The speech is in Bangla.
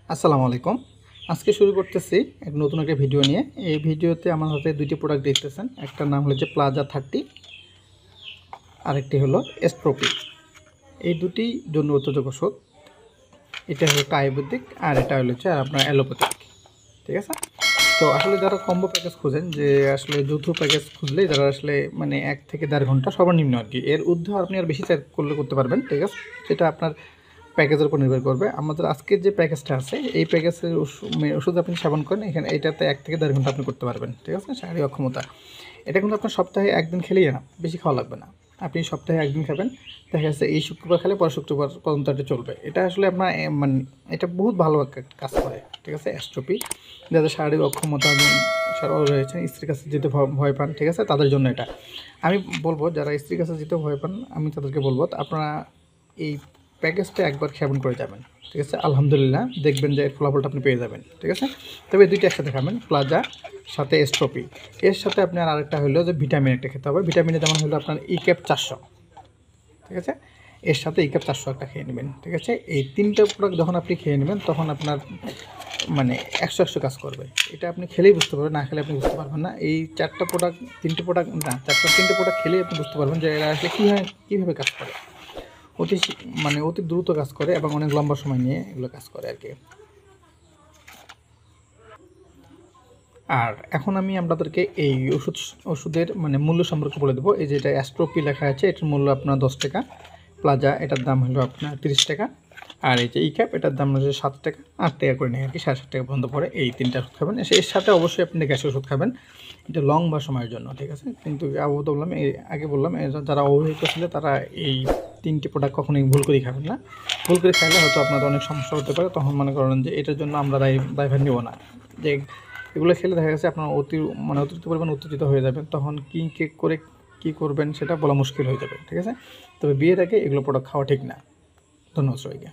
আসসালামু আলাইকুম। আজকে শুরু করতেছি নতুন একটা ভিডিও নিয়ে। এই ভিডিওতে আমার হাতে দুইটি প্রোডাক্ট দেখতেছেন। একটার নাম হলো যে প্লাজা 30, আরেকটি হলো এস্ট্রোপি। এই দুটি জন্য উত্তেজক ওষুধ। এটা হলো একটা আয়ুর্বেদিক আর এটা হলো হচ্ছে আপনার অ্যালোপ্যাথিক। ঠিক আছে? তো আসলে যারা কম্বো প্যাকেজ খোঁজেন, যে আসলে যৌথ প্যাকেজ খুঁজলে যারা আসলে মানে 1 থেকে 1.5 ঘন্টা সর্বনিম্ন আর কি, এর ঊর্ধ্বে আপনি আর বেশি চার্জ করলে করতে পারবেন। ঠিক আছে? সেটা আপনার প্যাকেজের উপর নির্ভর করবে। আমাদের আজকের যে প্যাকেজটা আছে, এই প্যাকেজের ওষুধ আপনি সেবন করেন, এখানে এটাতে 1 থেকে 1.5 ঘন্টা আপনি করতে পারবেন। ঠিক আছে? শারীরিক অক্ষমতা। এটা কিন্তু আপনার সপ্তাহে 1 দিন খেলেই না, বেশি খাওয়া লাগবে না। আপনি সপ্তাহে 1 দিন খাবেন, দেখা যাচ্ছে এই শুক্রবার খেলে পরের শুক্রবার পর্যন্ত এটা চলবে। এটা আসলে আপনার মানে এটা বহুত ভালো একটা কাজ করে। ঠিক আছে? অ্যাস্ট্রোপি যাদের শারীরিক অক্ষমতা রয়েছে, স্ত্রীর কাছে যেতে ভয় পান, ঠিক আছে, তাদের জন্য এটা। আমি বলবো যারা স্ত্রীর কাছে যেতে ভয় পান, আমি তাদেরকে বলবো আপনারা এই প্যাকেজটা একবার সেবন করে যাবেন। ঠিক আছে? আলহামদুলিল্লাহ দেখবেন যে এর ফলাফলটা আপনি পেয়ে যাবেন। ঠিক আছে? তবে দুইটা একসাথে খাবেন, প্লাজা সাথে এস্ট্রোপি। এর সাথে আপনার আরেকটা হলো যে ভিটামিন একটা খেতে হবে। ভিটামিনে যেমন হলো আপনার ইক্যাপ 400। ঠিক আছে? এর সাথে ইক্যাপ 400 একটা খেয়ে নেবেন। ঠিক আছে? এই 3টা প্রোডাক্ট যখন আপনি খেয়ে নেবেন, তখন আপনার মানে 100 কাজ করবে। এটা আপনি খেলেই বুঝতে পারবেন, না খেলে আপনি বুঝতে পারবেন না। এই 4টা প্রোডাক্ট, 3টে প্রোডাক্ট না, 3টে প্রোডাক্ট খেলেই আপনি বুঝতে পারবেন যে এরা আসলে কীভাবে কাজ করে। অতি দ্রুত কাজ করে এবং অনেক লম্বা সময় নিয়ে এগুলো কাজ করে আর কি। আর এখন আমি আপনাদেরকে এই ওষুধের মানে মূল্য সম্পর্কে বলে দেবো। এই যে এটা অ্যাস্ট্রোপি লেখা আছে, এটার মূল্য আপনার 10 টাকা। প্লাজা এটার দাম হলো আপনার 30 টাকা। আর এই যে ইক্যাপ এটার দাম হচ্ছে 7 টাকা, 8 টাকা করে নেয় আর কি, 7.5 টাকা পর্যন্ত পড়ে। এই 3টা ওষুধ খাবেন, এর সাথে অবশ্যই আপনি গ্যাসের ওষুধ খাবেন, এটা লম্বা সময়ের জন্য। ঠিক আছে? কিন্তু আগে বললাম যারা অবহিত ছিল তারা এই 3টে প্রোডাক্ট কখনোই ভুল করে খাবেন না। ভুল করে খাইলে হয়তো আপনাদের অনেক সমস্যা হতে পারে। তখন মনে করেন যে এটার জন্য আমরা দায়ভার নেব না। যে এগুলো খেলে দেখা গেছে আপনার অতিরিক্ত পরিমাণ উত্তেজিত হয়ে যাবেন, তখন কী করবেন সেটা বলা মুশকিল হয়ে যাবে। ঠিক আছে? তবে বিয়ের আগে এগুলো প্রোডাক্ট খাওয়া ঠিক না। ধন্যবাদ সবাইকে।